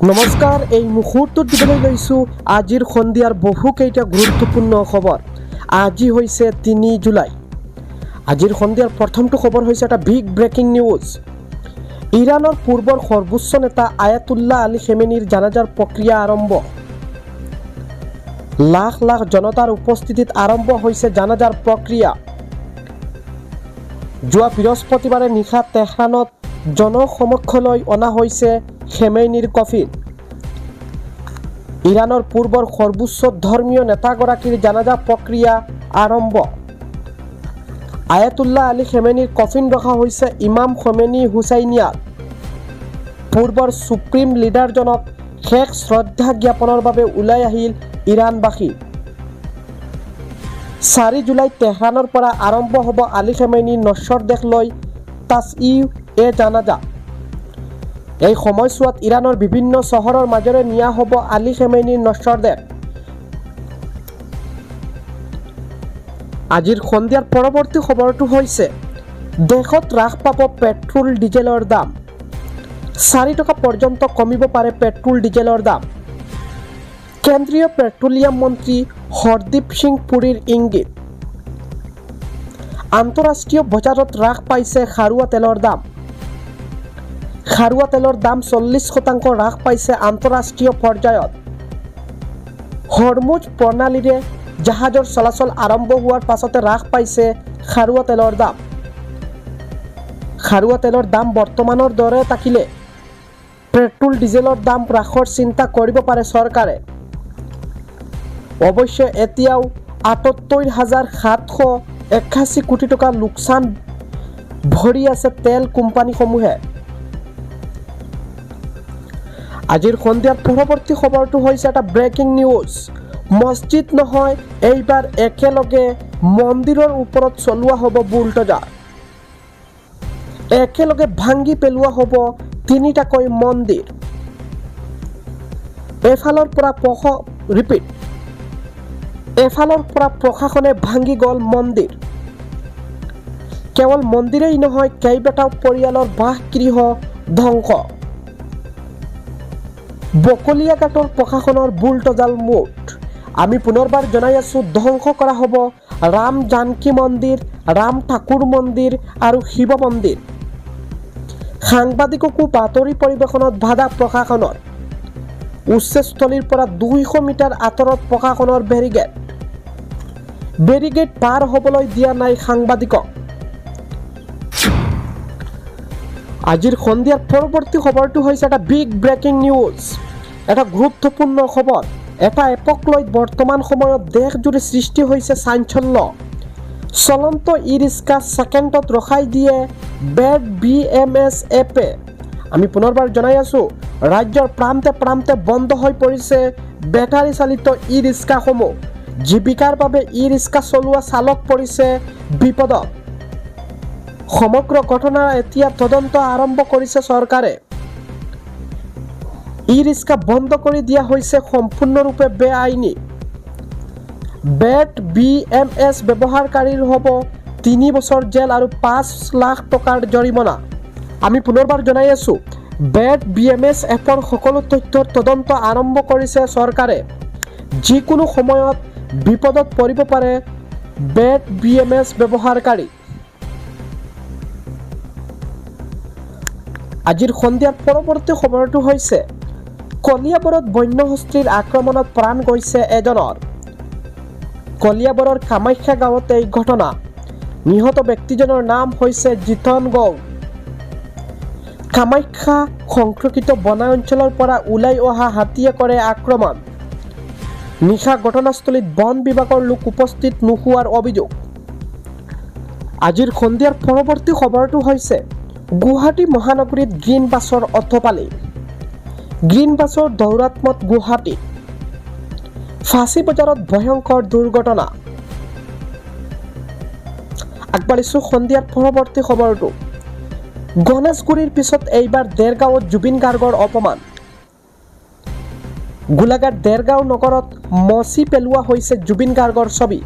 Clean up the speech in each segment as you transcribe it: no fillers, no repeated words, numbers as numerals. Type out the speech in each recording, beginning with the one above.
নমস্কাৰ, এই মুহূৰ্তত দিবলৈ লৈছোঁ আজিৰ সন্ধিয়াৰ বহুকেইটা গুৰুত্বপূৰ্ণ খবৰ। আজি হৈছে ৩ জুলাই। আজিৰ সন্ধিয়াৰ প্ৰথমটো খবৰ হৈছে এটা বিগ ব্ৰেকিং নিউজ। ইৰাণৰ পূৰ্বৰ সৰ্বোচ্চ নেতা আয়াতুল্লাহ আলী খেমেনীৰ জানাজাৰ প্ৰক্ৰিয়া আৰম্ভ। লাখ লাখ জনতাৰ উপস্থিতিত আৰম্ভ হৈছে জানাজাৰ প্ৰক্ৰিয়া। যোৱা বৃহস্পতিবাৰে নিশা তেহৰানত জনসমক্ষলৈ অনা হৈছে খেমেনীৰ কফিন। ইৰাণৰ পূৰ্বৰ সৰ্বোচ্চ ধৰ্মীয় নেতাগৰাকীৰ জানাজা প্ৰক্ৰিয়া আৰম্ভ। আয়াতুল্লাহ আলী খেমেনীৰ কফিন ৰখা হৈছে ইমাম খমেনী হুচাইনিয়াত। পূৰ্বৰ সুপ্ৰিম লিডাৰজনক শেষ শ্ৰদ্ধা জ্ঞাপনৰ বাবে ওলাই আহিল ইৰাণবাসী। ৪ জুলাইত তেহৰানৰ পৰা আৰম্ভ হ'ব আলী খেমেনীৰ নশ্বৰ দেশলৈ তাজইয়ে জানাজা। এই সময়ছোৱাত ইৰাণৰ বিভিন্ন চহৰৰ মাজেৰে নিয়া হ'ব আলী খেমেনীৰ নশ্বৰ দেহ। আজিৰ সন্ধিয়াৰ পৰৱৰ্তী খবৰটো হৈছে দেশত হ্ৰাস পাব পেট্ৰল ডিজেলৰ দাম। ৪ টকা পৰ্যন্ত কমিব পাৰে পেট্ৰল ডিজেলৰ দাম। কেন্দ্ৰীয় পেট্ৰলিয়াম মন্ত্ৰী হৰদীপ সিং পুৰীৰ ইংগিত। আন্তঃৰাষ্ট্ৰীয় বজাৰত হ্ৰাস পাইছে খাৰুৱা তেলৰ দাম। খাৰুৱা তেলৰ দাম 40% হ্ৰাস পাইছে আন্তঃৰাষ্ট্ৰীয় পৰ্যায়ত। হৰমুজ প্ৰণালীৰে জাহাজৰ চলাচল আৰম্ভ হোৱাৰ পাছতে হ্ৰাস পাইছে খাৰুৱা তেলৰ দাম। খাৰুৱা তেলৰ দাম বৰ্তমানৰ দৰে থাকিলে পেট্ৰল ডিজেলৰ দাম হ্ৰাসৰ চিন্তা কৰিব পাৰে চৰকাৰে। অৱশ্যে এতিয়াও ৭৮,৭৮১ কোটি টকা লোকচান ভৰি আছে তেল কোম্পানীসমূহে। আজিৰ সন্ধিয়াৰ পৰৱৰ্তী খবৰটো হৈছে এটা ব্ৰেকিং নিউজ। মছজিদ নহয়, এইবাৰ একেলগে মন্দিৰৰ ওপৰত চলোৱা হ'ব বুলডোজাৰ। একেলগে ভাঙি পেলোৱা হ'ব ৩টাকৈ মন্দিৰ। এফালৰ পৰা প্ৰশাসনে ভাঙি গ'ল মন্দিৰ। কেৱল মন্দিৰেই নহয়, কেইবাটাও পৰিয়ালৰ বাসগৃহ ধ্বংস। বকলিয়াঘাটৰ প্ৰশাসনৰ বুলডোজাৰ মুঠ। আমি পুনৰবাৰ জনাই আছোঁ, ধ্বংস কৰা হ'ব ৰাম জানকী মন্দিৰ, ৰাম ঠাকুৰ মন্দিৰ আৰু শিৱ মন্দিৰ। সাংবাদিককো বাতৰি পৰিৱেশনত বাধা প্ৰশাসনৰ। উচ্চস্থলীৰ পৰা ২০০ মিটাৰ আঁতৰত প্ৰশাসনৰ বেৰিগেড পাৰ হ'বলৈ দিয়া নাই সাংবাদিকক। আজিৰ সন্ধিয়াৰ পৰৱৰ্তী খবৰটো হৈছে এটা বিগ ব্ৰেকিং নিউজ। এটা গুৰুত্বপূৰ্ণ খবৰ। এটা এপক লৈ বৰ্তমান সময়ত দেশজুৰি সৃষ্টি হৈছে চাঞ্চল্য। চলন্ত ই ৰিক্সা ছেকেণ্ডত ৰখাই দিয়ে বেট BMS এপে। আমি পুনৰবাৰ জনাই আছোঁ, ৰাজ্যৰ প্ৰান্তে প্ৰান্তে বন্ধ হৈ পৰিছে বেটাৰী চালিত ই ৰিক্সাসমূহ। জীৱিকাৰ বাবে ই ৰিক্সা চলোৱা চালক পৰিছে বিপদত। সমগ্ৰ ঘটনাৰ এতিয়া তদন্ত আৰম্ভ কৰিছে চৰকাৰে। ই ৰিক্সা বন্ধ কৰি দিয়া হৈছে সম্পূৰ্ণৰূপে বেআইনী। বেট BMS ব্যৱহাৰকাৰীৰ হ'ব ৩ বছৰ জেল আৰু ৫ লাখ টকাৰ জৰিমনা। আমি পুনৰবাৰ জনাই আছোঁ, বেট BMS এপৰ সকলো তথ্যৰ তদন্ত আৰম্ভ কৰিছে চৰকাৰে। যিকোনো সময়ত বিপদত পৰিব পাৰে বেট BMS ব্যৱহাৰকাৰী। আজিৰ সন্ধিয়াৰ পৰৱৰ্তী খবৰটো হৈছে কলিয়াবৰত বন্যহস্তীৰ আক্ৰমণত প্ৰাণ গৈছে এজনৰ। কলিয়াবৰৰ কামাখ্যা গাঁৱত এই ঘটনা। নিহত ব্যক্তিজনৰ নাম হৈছে জিতন গৌৰ। কামাখ্যা সংৰক্ষিত বনাঞ্চল অঞ্চলৰ পৰা ওলাই অহা হাতীয়ে কৰে আক্ৰমণ। নিশা ঘটনাস্থলীত বন বিভাগৰ লোক উপস্থিত নোহোৱাৰ অভিযোগ। আজিৰ সন্ধিয়াৰ পৰৱৰ্তী খবৰটো হৈছে গুৱাহাটী মহানগৰীত গ্ৰীণ বাছৰ অথপালি। গ্ৰীণ বাছৰ দৌৰাত্মত গুৱাহাটী। ফাঁচী বজাৰত ভয়ংকৰ দুৰ্ঘটনা। আগবাঢ়িছোঁ সন্ধিয়াৰ পৰৱৰ্তী খবৰটো। গণেশগুৰিৰ পিছত এইবাৰ দেৰগাঁৱত জুবিন গাৰ্গৰ অপমান। গোলাঘাট দেৰগাঁও নগৰত মচি পেলোৱা হৈছে জুবিন গাৰ্গৰ ছবি।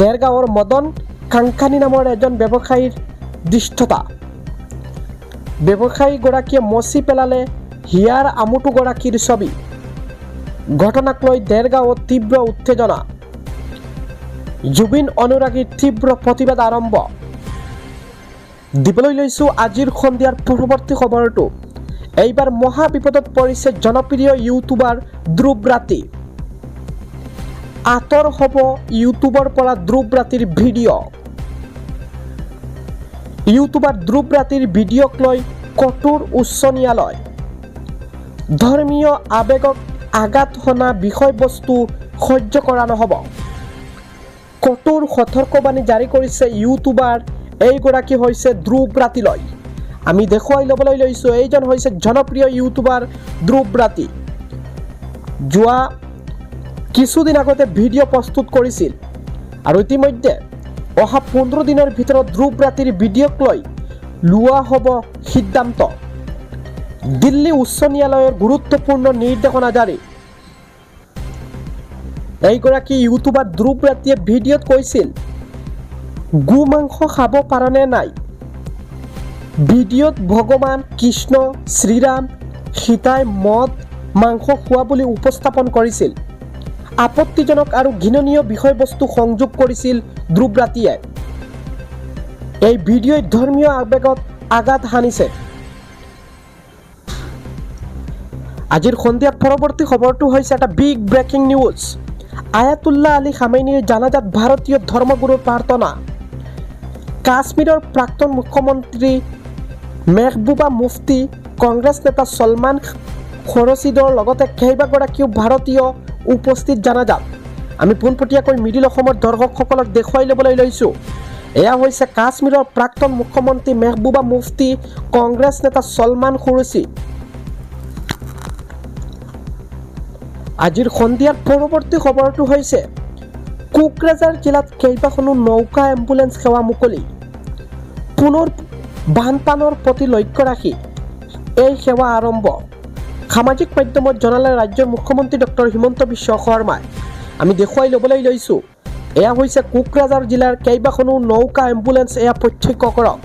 দেৰগাঁৱৰ মদন কাংকানী নামৰ এজন ব্যৱসায়ীৰ দৃষ্টতা। ব্যৱসায়ীগৰাকীয়ে মচি পেলালে হিয়াৰ আমোটুগৰাকীৰ ছবি। ঘটনাক লৈ দেৰগাঁৱত তীব্ৰ উত্তেজনা। জুবিন অনুৰাগীৰ তীব্ৰ প্ৰতিবাদ আৰম্ভ। দিবলৈ লৈছোঁ আজিৰ সন্ধিয়াৰ পৰৱৰ্তী খবৰটো। এইবাৰ মহা বিপদত পৰিছে জনপ্ৰিয় ইউটিউবাৰ ধ্ৰুৱ ৰাতি। আঁতৰ হ'ব ইউটিউবৰ পৰা ধ্ৰুৱ ৰাতিৰ ভিডিঅ'। ইউটিউবাৰ ধ্ৰুৱ ৰাতিৰ ভিডিঅ'ক লৈ কঠোৰ উচ্চ ন্যায়ালয়। ধৰ্মীয় আৱেগক আঘাত সনা বিষয়বস্তু সহ্য কৰা নহ'ব। কঠোৰ সতৰ্কবাণী জাৰি কৰিছে ইউটিউবাৰ এইগৰাকী হৈছে ধ্ৰুৱ ৰাতিলৈ। আমি দেখুৱাই ল'বলৈ লৈছোঁ এইজন হৈছে জনপ্ৰিয় ইউটিউবাৰ ধ্ৰুৱ ৰাতি। যোৱা কিছুদিন আগতে ভিডিঅ' প্ৰস্তুত কৰিছিল আৰু ইতিমধ্যে অহা 15 দিনৰ ভিতৰত ধ্ৰুৱ ৰাতিৰ ভিডিঅ'ক লৈ লোৱা হ'ব সিদ্ধান্ত। দিল্লী উচ্চ ন্যায়ালয়ৰ গুৰুত্বপূৰ্ণ নিৰ্দেশনা জাৰি। এইগৰাকী ইউটিউবাৰ ধ্ৰুৱ ৰাতিয়ে ভিডিঅ'ত কৈছিল, গো মাংস খাব পাৰনে নাই। ভিডিঅ'ত ভগৱান কৃষ্ণ, শ্ৰীৰাম, সীতাই মদ মাংস খোৱা বুলি উপস্থাপন কৰিছিল। আপত্তিজনক আৰু ঘৃণনীয় বিষয়বস্তু সংযোগ কৰিছিল ধ্ৰুৱ ৰাতিয়ে। এই ভিডিঅ'ই ধৰ্মীয় আৱেগত আঘাত সানিছে। আজিৰ সন্ধিয়াৰ পৰৱৰ্তী খবৰটো হৈছে এটা big breaking news. Ayatollah Ali খামেইনিৰ জানাজাত ভাৰতীয় ধৰ্মগুৰুৰ প্ৰাৰ্থনা। কাশ্মীৰৰ প্ৰাক্তন মুখ্যমন্ত্ৰী মেহবুবা মুফতি, কংগ্ৰেছ নেতা ছলমান খৰছিদৰ লগতে কেইবাগৰাকীও ভাৰতীয় উপস্থিত জানাজাত। আমি পোনপটীয়াকৈ মিডিল অসমৰ দৰ্শকসকলক দেখুৱাই ল'বলৈ লৈছোঁ। এয়া হৈছে কাশ্মীৰৰ প্ৰাক্তন মুখ্যমন্ত্ৰী মেহবুবা মুফতি, কংগ্ৰেছ নেতা ছলমান খৰছি। আজিৰ সন্ধিয়াৰ পৰৱৰ্তী খবৰটো হৈছে কোকৰাঝাৰ জিলাত কেইবাখনো নৌকা এম্বুলেন্স সেৱা মুকলি। পুনৰ বানপানৰ প্ৰতি লক্ষ্য ৰাখি এই সেৱা আৰম্ভ। সামাজিক মাধ্যমত জনালে ৰাজ্যৰ মুখ্যমন্ত্ৰী ডক্টৰ হিমন্ত বিশ্ব শৰ্মাই। আমি দেখুৱাই ল'বলৈ লৈছোঁ এয়া হৈছে কোকৰাঝাৰ জিলাৰ কেইবাখনো নৌকা এম্বুলেন্স। এয়া প্ৰত্যক্ষ কৰক।